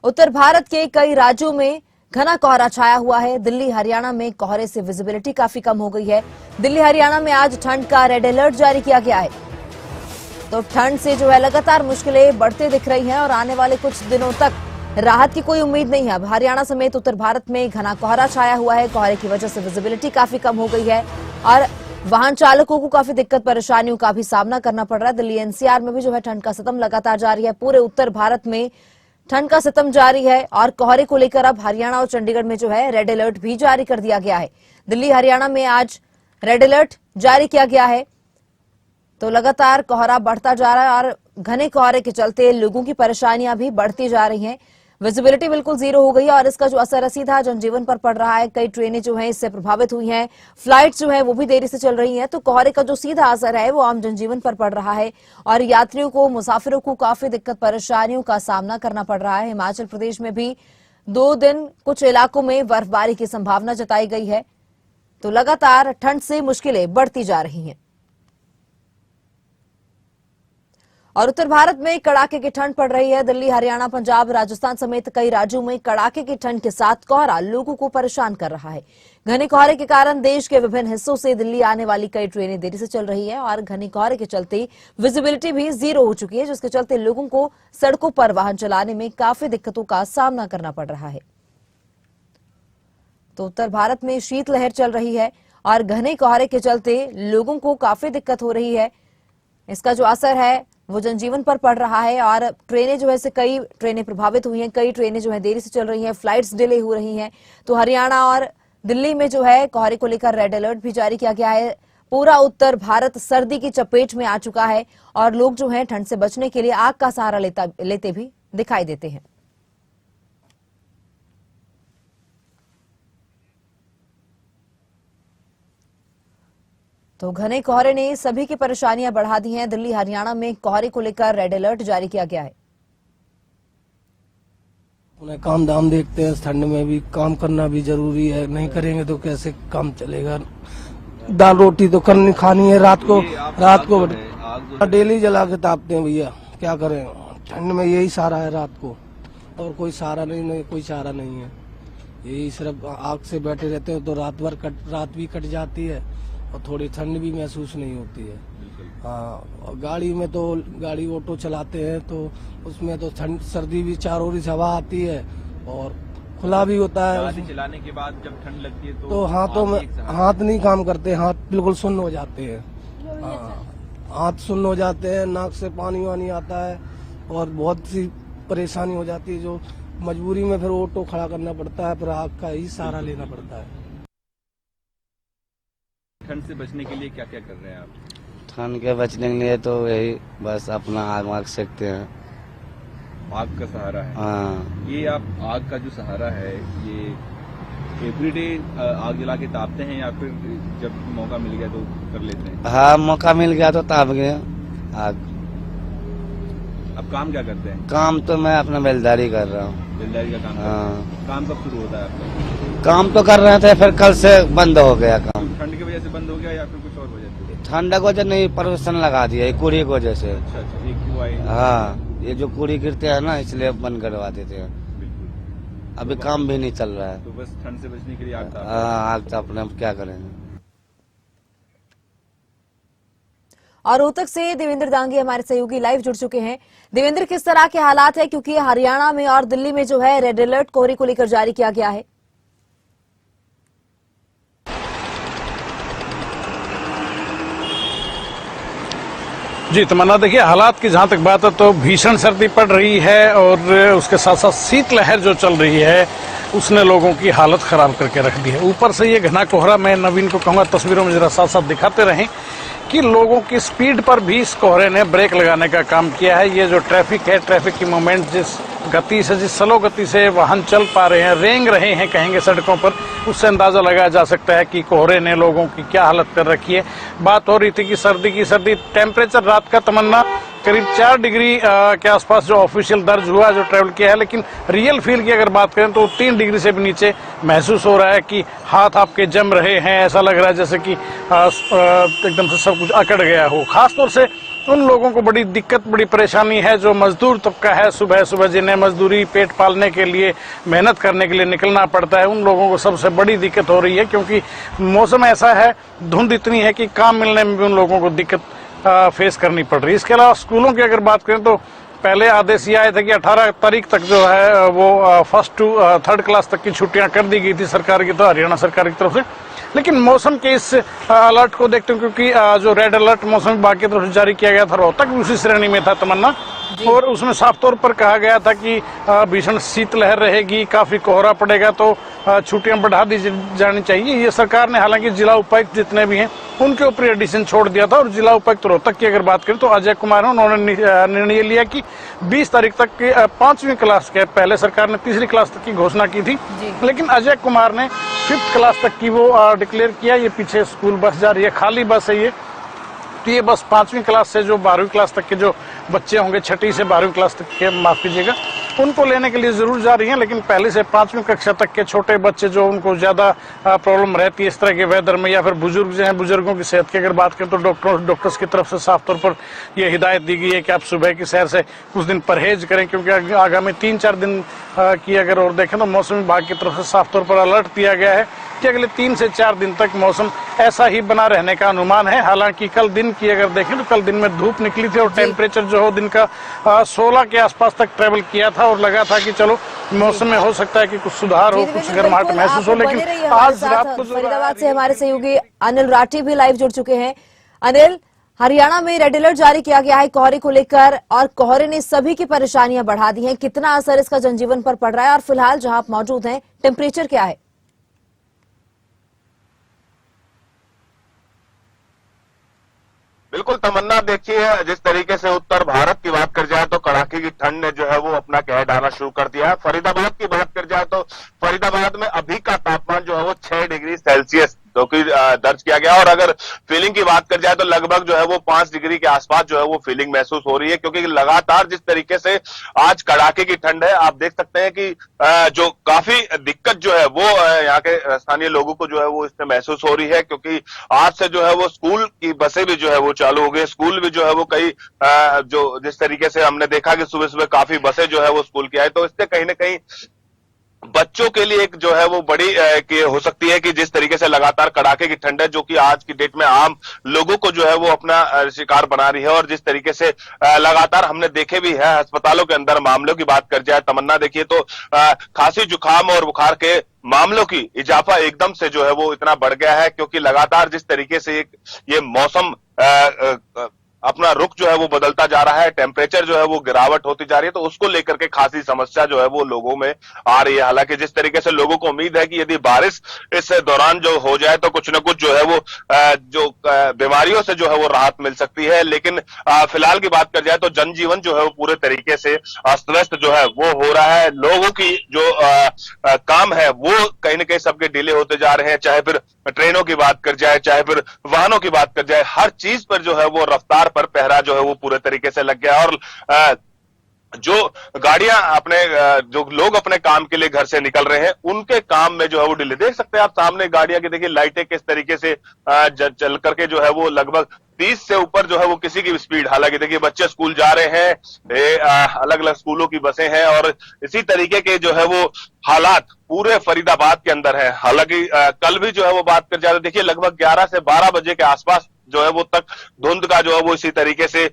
उत्तर भारत के कई राज्यों में घना कोहरा छाया हुआ है। दिल्ली हरियाणा में कोहरे से विजिबिलिटी काफी कम हो गई है। दिल्ली हरियाणा में आज ठंड का रेड अलर्ट जारी किया गया है। तो ठंड से जो है लगातार मुश्किलें बढ़ते दिख रही हैं और आने वाले कुछ दिनों तक राहत की कोई उम्मीद नहीं है। अब हरियाणा समेत उत्तर भारत में घना कोहरा छाया हुआ है। कोहरे की वजह से विजिबिलिटी काफी कम हो गई है और वाहन चालकों को काफी दिक्कत परेशानियों का भी सामना करना पड़ रहा है। दिल्ली एनसीआर में भी जो है ठंड का सितम लगातार जारी है। पूरे उत्तर भारत में ठंड का सितम जारी है और कोहरे को लेकर अब हरियाणा और चंडीगढ़ में जो है रेड अलर्ट भी जारी कर दिया गया है। दिल्ली हरियाणा में आज रेड अलर्ट जारी किया गया है। तो लगातार कोहरा बढ़ता जा रहा है और घने कोहरे के चलते लोगों की परेशानियां भी बढ़ती जा रही हैं। विजिबिलिटी बिल्कुल जीरो हो गई है और इसका जो असर है सीधा जनजीवन पर पड़ रहा है। कई ट्रेनें जो हैं इससे प्रभावित हुई हैं, फ्लाइट्स जो हैं वो भी देरी से चल रही हैं। तो कोहरे का जो सीधा असर है वो आम जनजीवन पर पड़ रहा है और यात्रियों को, मुसाफिरों को काफी दिक्कत परेशानियों का सामना करना पड़ रहा है। हिमाचल प्रदेश में भी 2 दिन कुछ इलाकों में बर्फबारी की संभावना जताई गई है। तो लगातार ठंड से मुश्किलें बढ़ती जा रही हैं और उत्तर भारत में कड़ाके की ठंड पड़ रही है। दिल्ली, हरियाणा, पंजाब, राजस्थान समेत कई राज्यों में कड़ाके की ठंड के साथ कोहरा लोगों को परेशान कर रहा है। घने कोहरे के कारण देश के विभिन्न हिस्सों से दिल्ली आने वाली कई ट्रेनें देरी से चल रही है और घने कोहरे के चलते विजिबिलिटी भी जीरो हो चुकी है, जिसके चलते लोगों को सड़कों पर वाहन चलाने में काफी दिक्कतों का सामना करना पड़ रहा है। तो उत्तर भारत में शीतलहर चल रही है और घने कोहरे के चलते लोगों को काफी दिक्कत हो रही है। इसका जो असर है वो जनजीवन पर पड़ रहा है और ट्रेनें जो है से कई ट्रेनें प्रभावित हुई हैं, कई ट्रेनें जो है देरी से चल रही हैं, फ्लाइट्स डिले हो रही हैं। तो हरियाणा और दिल्ली में जो है कोहरे को लेकर रेड अलर्ट भी जारी किया गया है। पूरा उत्तर भारत सर्दी की चपेट में आ चुका है और लोग जो हैं ठंड से बचने के लिए आग का सहारा लेते भी दिखाई देते हैं। तो घने कोहरे ने सभी की परेशानियां बढ़ा दी हैं। दिल्ली, हरियाणा में कोहरे को लेकर रेड अलर्ट जारी किया गया है। उन्हें काम दाम देखते हैं, ठंड में भी काम करना भी जरूरी है, नहीं करेंगे तो कैसे काम चलेगा। दाल रोटी तो करनी खानी है, रात को डेली जला के तापते हैं भैया, क्या करें। ठंड में यही सहारा है रात को, और कोई सहारा नहीं, कोई सहारा नहीं है। यही सिर्फ आग से बैठे रहते हैं तो रात भी कट जाती है और थोड़ी ठंड भी महसूस नहीं होती है। हाँ, और गाड़ी में तो गाड़ी ऑटो चलाते हैं तो उसमें तो ठंड सर्दी भी चारों ओर से हवा आती है और खुला भी होता है। गाड़ी चलाने के बाद जब ठंड लगती है तो हाथ नहीं काम करते, हाथ बिल्कुल सुन्न हो जाते हैं। हाथ सुन्न हो जाते हैं, नाक से पानी वानी आता है और बहुत सी परेशानी हो जाती है, जो मजबूरी में फिर ऑटो खड़ा करना पड़ता है, फिर आग का ही सहारा लेना पड़ता है। ठंड से बचने के लिए क्या क्या कर रहे हैं आप? ठंड के बचने के लिए तो यही बस अपना आग सेकते हैं। आग का सहारा है। हाँ। ये आप आग का जो सहारा है ये एवरीडे आग जला के तापते हैं या फिर जब मौका मिल गया तो कर लेते हैं? हाँ, मौका मिल गया तो ताप गए आग। अब काम क्या करते हैं? काम तो मैं अपना बेलदारी कर रहा हूँ। बेलदारी का काम? हाँ। काम कब शुरू होता है आपका? काम तो कर रहे थे, फिर कल से बंद हो गया काम। ठंड की वजह से बंद हो गया या फिर कुछ और वजह से? ठंड की वजह नहीं, प्रदूषण लगा दिया कूड़ी की वजह से। अच्छा, ये क्यों आई? हाँ, ये जो कूड़ी गिरते हैं ना, इसलिए बंद करवा देते हैं। अभी तो काम भी नहीं चल रहा है। तो बस ठंड से बचने के लिए आग ताप? हाँ, आग ताप अपने क्या करेंगे। और रोहतक से देवेंद्र दांगी हमारे सहयोगी लाइव जुड़ चुके हैं। देवेंद्र, किस तरह के हालात है, क्योंकि हरियाणा में और दिल्ली में जो है रेड अलर्ट कोहरे को लेकर जारी किया गया है? जी तमन्ना, देखिए हालात की जहां तक बात है तो भीषण सर्दी पड़ रही है और उसके साथ साथ शीतलहर जो चल रही है उसने लोगों की हालत खराब करके रख दी है। ऊपर से ये घना कोहरा, मैं नवीन को कहूँगा तस्वीरों में जरा साथ साथ दिखाते रहें कि लोगों की स्पीड पर भी इस कोहरे ने ब्रेक लगाने का काम किया है। ये जो ट्रैफिक है, ट्रैफिक की मूवमेंट जिस गति से, जिस स्लो गति से वाहन चल पा रहे हैं, रेंग रहे हैं कहेंगे सड़कों पर, उससे अंदाजा लगाया जा सकता है कि कोहरे ने लोगों की क्या हालत कर रखी है। बात हो रही थी कि सर्दी टेम्परेचर रात का तमन्ना करीब 4 डिग्री के आसपास जो ऑफिशियल दर्ज हुआ, जो ट्रेवल किया है, लेकिन रियल फील की अगर बात करें तो 3 डिग्री से भी नीचे महसूस हो रहा है कि हाथ आपके जम रहे हैं। ऐसा लग रहा है जैसे कि एकदम से सब कुछ अकड़ गया हो। खासतौर से उन लोगों को बड़ी दिक्कत, बड़ी परेशानी है। जो मजदूर तबका है, सुबह सुबह जिन्हें मजदूरी पेट पालने के लिए मेहनत करने के लिए निकलना पड़ता है, उन लोगों को सबसे बड़ी दिक्कत हो रही है, क्योंकि मौसम ऐसा है, धुंध इतनी है कि काम मिलने में भी उन लोगों को दिक्कत फेस करनी पड़ रही है। इसके अलावा स्कूलों की अगर बात करें तो पहले आदेश ये आए थे कि 18 तारीख तक जो है वो फर्स्ट टू थर्ड क्लास तक की छुट्टियां कर दी गई थी सरकार की, तो हरियाणा सरकार की तरफ से। लेकिन मौसम के इस अलर्ट को देखते हुए, क्योंकि जो रेड अलर्ट मौसम विभाग की तरफ से जारी किया गया था, रोहतक भी उसी श्रेणी में था तमन्ना, और उसमें साफ तौर पर कहा गया था कि भीषण शीतलहर रहेगी, काफी कोहरा पड़ेगा, तो छुट्टियां बढ़ा दी जानी चाहिए। ये सरकार ने हालांकि जिला उपायुक्त जितने भी हैं उनके ऊपर ये डिसीजन छोड़ दिया था। और जिला उपायुक्त रोहतक की अगर बात करें तो अजय कुमार है, उन्होंने निर्णय लिया कि 20 तारीख तक की 5वीं क्लास के, पहले सरकार ने 3री क्लास तक की घोषणा की थी, लेकिन अजय कुमार ने 5th क्लास तक की वो डिक्लेयर किया। ये पीछे स्कूल बस जा रही है, खाली बस है ये, तो ये बस 5वीं क्लास से जो 12वीं क्लास तक के जो बच्चे होंगे, 6ठी से 12वीं क्लास तक के, माफ कीजिएगा, उनको लेने के लिए जरूर जा रही हैं। लेकिन पहले से 5वीं कक्षा तक के छोटे बच्चे जो, उनको ज्यादा प्रॉब्लम रहती है इस तरह के वेदर में, या फिर बुजुर्ग जो हैं, बुजुर्गों की सेहत की अगर बात करें तो डॉक्टर्स की तरफ से साफ तौर पर यह हिदायत दी गई है कि आप सुबह की सैर से कुछ दिन परहेज करें, क्योंकि आगामी 3-4 दिन की अगर और देखें तो मौसम विभाग की तरफ से साफ तौर पर अलर्ट दिया गया है कि अगले 3 से 4 दिन तक मौसम ऐसा ही बना रहने का अनुमान है। हालांकि कल दिन की अगर देखें तो कल दिन में धूप निकली थी और टेम्परेचर जो हो दिन का 16 के आसपास तक ट्रेवल किया था, और लगा था कि चलो मौसम में हो सकता है कि कुछ सुधार हो, कुछ गर्माहट महसूस हो। लेकिन आज रात को फरीदाबाद से हमारे सहयोगी अनिल राठी भी लाइव जुड़ चुके हैं। अनिल, हरियाणा में रेड अलर्ट जारी किया गया है कोहरे को लेकर, और कोहरे ने सभी की परेशानियां बढ़ा दी हैं। कितना असर इसका जनजीवन पर पड़ रहा है, और फिलहाल जहां आप मौजूद हैं टेम्परेचर क्या है? बिल्कुल तमन्ना, देखिए जिस तरीके से उत्तर भारत की बात कर जाए तो कड़ाके की ठंड ने जो है वो अपना कहर डालना शुरू कर दिया है। फरीदाबाद की बात कर जाए तो फरीदाबाद में अभी का तापमान जो है वो 6 डिग्री सेल्सियस जो कि दर्ज किया गया, और अगर फीलिंग की बात कर जाए तो लगभग जो है वो 5 डिग्री के आसपास जो है वो फीलिंग महसूस हो रही है, क्योंकि लगातार जिस तरीके से आज कड़ाके की ठंड है, आप देख सकते हैं कि जो काफी दिक्कत जो है वो यहाँ के स्थानीय लोगों को जो है वो इससे महसूस हो रही है, क्योंकि आज से जो है वो स्कूल की बसें भी जो है वो चालू हो गई। स्कूल भी जो है वो कई जो जिस तरीके से हमने देखा कि सुबह सुबह काफी बसें जो है वो स्कूल की आई, तो इससे कहीं ना कहीं बच्चों के लिए एक जो है वो बड़ी हो सकती है कि जिस तरीके से लगातार कड़ाके की ठंड है जो कि आज की डेट में आम लोगों को जो है वो अपना शिकार बना रही है, और जिस तरीके से लगातार हमने देखे भी है अस्पतालों के अंदर मामलों की बात कर जाए तमन्ना, देखिए तो खांसी जुकाम और बुखार के मामलों की इजाफा एकदम से जो है वो इतना बढ़ गया है, क्योंकि लगातार जिस तरीके से ये मौसम अपना रुख जो है वो बदलता जा रहा है, टेम्परेचर जो है वो गिरावट होती जा रही है, तो उसको लेकर के खासी समस्या जो है वो लोगों में आ रही है। हालांकि जिस तरीके से लोगों को उम्मीद है कि यदि बारिश इस दौरान जो हो जाए तो कुछ न कुछ जो है वो जो बीमारियों से जो है वो राहत मिल सकती है, लेकिन फिलहाल की बात कर जाए तो जनजीवन जो है वो पूरे तरीके से अस्त व्यस्त जो है वो हो रहा है। लोगों की जो काम है वो कहीं ना कहीं सबके डिले होते जा रहे हैं, चाहे फिर ट्रेनों की बात कर जाए, चाहे फिर वाहनों की बात कर जाए, हर चीज पर जो है वो रफ्तार पर पहरा जो है वो पूरे तरीके से लग गया। और जो गाड़ियां अपने जो लोग अपने काम के लिए घर से निकल रहे हैं उनके काम में जो है वो डिले, देख सकते हैं आप सामने गाड़ियां की, देखिए लाइटें किस तरीके से चल करके जो है वो लगभग 30 से ऊपर जो है वो किसी की स्पीड, हालांकि देखिए बच्चे स्कूल जा रहे हैं, अलग अलग स्कूलों की बसें हैं, और इसी तरीके के जो है वो हालात पूरे फरीदाबाद के अंदर है। हालांकि कल भी जो है वो बात कर जाए, देखिए लगभग 11 से 12 बजे के आसपास जो है वो तक धुंध का जो है वो इसी तरीके से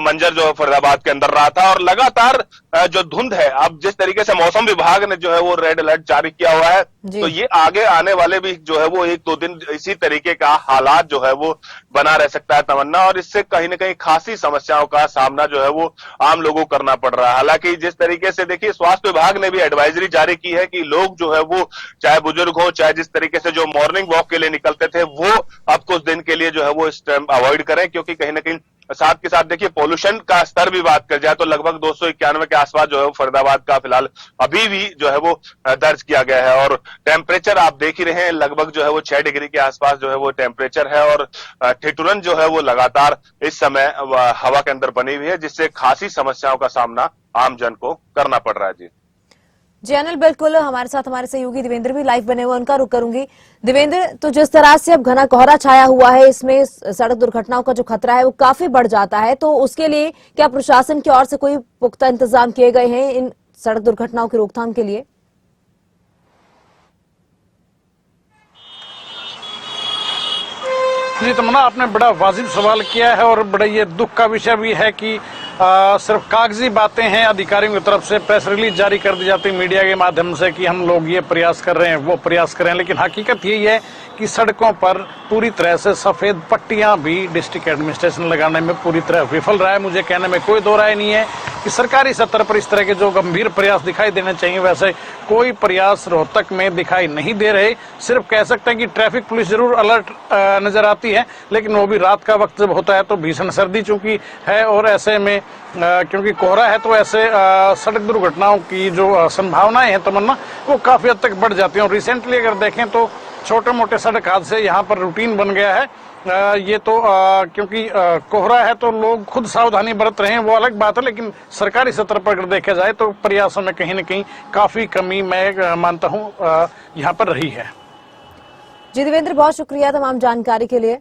मंजर जो है फरीदाबाद के अंदर रहा था, और लगातार जो धुंध है, अब जिस तरीके से मौसम विभाग ने जो है वो रेड अलर्ट जारी किया हुआ है, तो ये आगे आने वाले भी जो है वो 1-2 दिन इसी तरीके का हालात जो है वो बना रह सकता है तमन्ना, और इससे कहीं ना कहीं खासी समस्याओं का सामना जो है वो आम लोगों को करना पड़ रहा है। हालांकि जिस तरीके से देखिए स्वास्थ्य विभाग ने भी एडवाइजरी जारी की है कि लोग जो है वो चाहे बुजुर्ग हो, चाहे जिस तरीके से जो मॉर्निंग वॉक के लिए निकलते थे वो अब कुछ दिन के लिए जो है वो इस टाइम अवॉइड करें, क्योंकि कहीं ना कहीं साथ के साथ देखिए पोल्यूशन का स्तर भी बात कर जाए तो लगभग 291 के आसपास जो है फरीदाबाद का फिलहाल अभी भी जो है वो दर्ज किया गया है, और टेम्परेचर आप देख ही रहे हैं लगभग जो है वो 6 डिग्री के आसपास जो है वो टेम्परेचर है, और ठिठुरन जो है वो लगातार इस समय हवा के अंदर बनी हुई है, जिससे खासी समस्याओं का सामना आम जन को करना पड़ रहा है। जी जी अनिल, बिल्कुल हमारे साथ हमारे सहयोगी देवेंद्र भी लाइव बने हुए, उनका रुख करूंगी। देवेंद्र, तो जिस तरह से अब घना कोहरा छाया हुआ है, इसमें सड़क दुर्घटनाओं का जो खतरा है वो काफी बढ़ जाता है, तो उसके लिए क्या प्रशासन की ओर से कोई पुख्ता इंतजाम किए गए हैं इन सड़क दुर्घटनाओं की रोकथाम के लिए? जी तमन्ना, आपने बड़ा वाजिब सवाल किया है और बड़ा ये दुख का विषय भी है कि सिर्फ कागजी बातें हैं। अधिकारियों की तरफ से प्रेस रिलीज जारी कर दी जाती है मीडिया के माध्यम से कि हम लोग ये प्रयास कर रहे हैं, वो प्रयास कर रहे हैं, लेकिन हकीकत यही है कि सड़कों पर पूरी तरह से सफेद पट्टियां भी डिस्ट्रिक्ट एडमिनिस्ट्रेशन लगाने में पूरी तरह विफल रहा है। मुझे कहने में कोई दो राय नहीं है कि सरकारी स्तर पर इस तरह के जो गंभीर प्रयास दिखाई देने चाहिए, वैसे कोई प्रयास रोहतक में दिखाई नहीं दे रहे। सिर्फ कह सकते हैं कि ट्रैफिक पुलिस जरूर अलर्ट नजर आती है, लेकिन वो भी रात का वक्त जब होता है तो भीषण सर्दी चूंकि है और ऐसे में क्योंकि कोहरा है तो ऐसे सड़क दुर्घटनाओं की जो संभावनाएं हैं तमन्ना, वो काफी हद तक बढ़ जाती हैं। और रिसेंटली अगर देखें तो छोटे मोटे सड़क हादसे यहाँ पर रूटीन बन गया है। ये तो क्योंकि कोहरा है तो लोग खुद सावधानी बरत रहे हैं, वो अलग बात है, लेकिन सरकारी स्तर पर अगर देखा जाए तो प्रयासों में कहीं न कहीं काफी कमी मैं मानता हूँ यहाँ पर रही है। जी देवेंद्र, बहुत शुक्रिया तमाम जानकारी के लिए।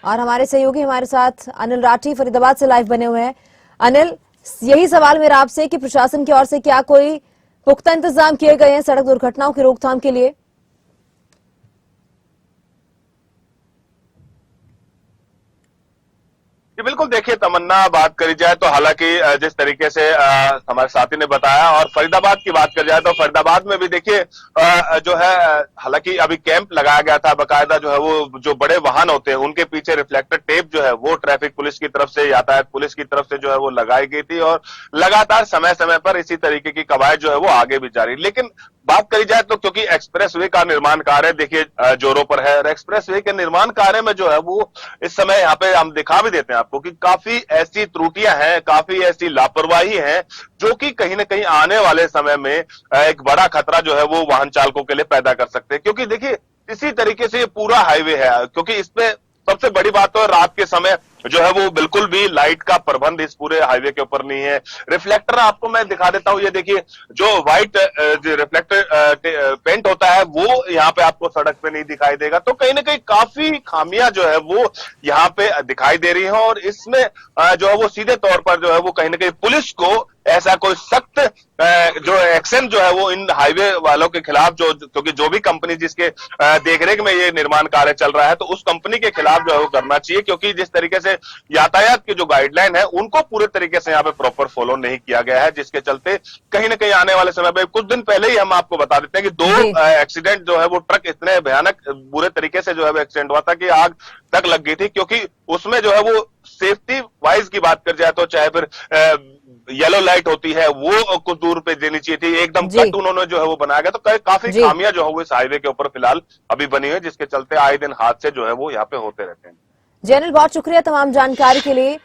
और हमारे सहयोगी हमारे साथ अनिल राठी फरीदाबाद से लाइव बने हुए हैं। अनिल, यही सवाल मेरा आपसे कि प्रशासन की ओर से क्या कोई पुख्ता इंतजाम किए गए हैं सड़क दुर्घटनाओं की रोकथाम के लिए? जी बिल्कुल, देखिए तमन्ना, बात करी जाए तो हालांकि जिस तरीके से हमारे साथी ने बताया, और फरीदाबाद की बात करी जाए तो फरीदाबाद में भी देखिए जो है हालांकि अभी कैंप लगाया गया था बकायदा, जो है वो जो बड़े वाहन होते हैं उनके पीछे रिफ्लेक्टर टेप जो है वो ट्रैफिक पुलिस की तरफ से, यातायात पुलिस की तरफ से जो है वो लगाई गई थी और लगातार समय समय पर इसी तरीके की कवायद जो है वो आगे भी जारी। लेकिन बात करी जाए तो क्योंकि एक्सप्रेसवे का निर्माण कार्य देखिए जोरों पर है और एक्सप्रेसवे के निर्माण कार्य में जो है वो इस समय यहाँ पे हम दिखा भी देते हैं आपको कि काफी ऐसी त्रुटियां हैं, काफी ऐसी लापरवाही है जो कि कहीं ना कहीं आने वाले समय में एक बड़ा खतरा जो है वो वाहन चालकों के लिए पैदा कर सकते हैं। क्योंकि देखिए इसी तरीके से ये पूरा हाईवे है, क्योंकि इसपे सबसे बड़ी बात तो रात के समय जो है वो बिल्कुल भी लाइट का प्रबंध इस पूरे हाईवे के ऊपर नहीं है। रिफ्लेक्टर आपको मैं दिखा देता हूं, ये देखिए जो व्हाइट रिफ्लेक्टर पेंट होता है वो यहाँ पे आपको सड़क पे नहीं दिखाई देगा। तो कहीं ना कहीं काफी खामियां जो है वो यहाँ पे दिखाई दे रही हैं और इसमें जो है वो सीधे तौर पर जो है वो कहीं ना कहीं पुलिस को ऐसा कोई सख्त जो एक्शन जो है वो इन हाईवे वालों के खिलाफ, जो क्योंकि जो भी कंपनी जिसके देखरेख में ये निर्माण कार्य चल रहा है तो उस कंपनी के खिलाफ जो है वो करना चाहिए, क्योंकि जिस तरीके से यातायात की जो गाइडलाइन है उनको पूरे तरीके से यहाँ पे प्रॉपर फॉलो नहीं किया गया है, जिसके चलते कहीं ना कहीं आने वाले समय में, कुछ दिन पहले ही हम आपको बता देते हैं कि 2 एक्सीडेंट जो है वो ट्रक इतने भयानक बुरे तरीके से जो है वो एक्सीडेंट हुआ था कि आग तक लग गई थी। क्योंकि उसमें जो है वो सेफ्टी वाइज की बात कर जाए तो चाहे फिर येलो लाइट होती है वो कुछ दूर पे देनी चाहिए थी, एकदम कट उन्होंने जो है वो बनाया गया। तो काफी खामियां जो है वो इस हाईवे के ऊपर फिलहाल अभी बनी है, जिसके चलते आए दिन हादसे जो है वो यहाँ पे होते रहते हैं। जी अनिल, बहुत शुक्रिया तमाम जानकारी के लिए।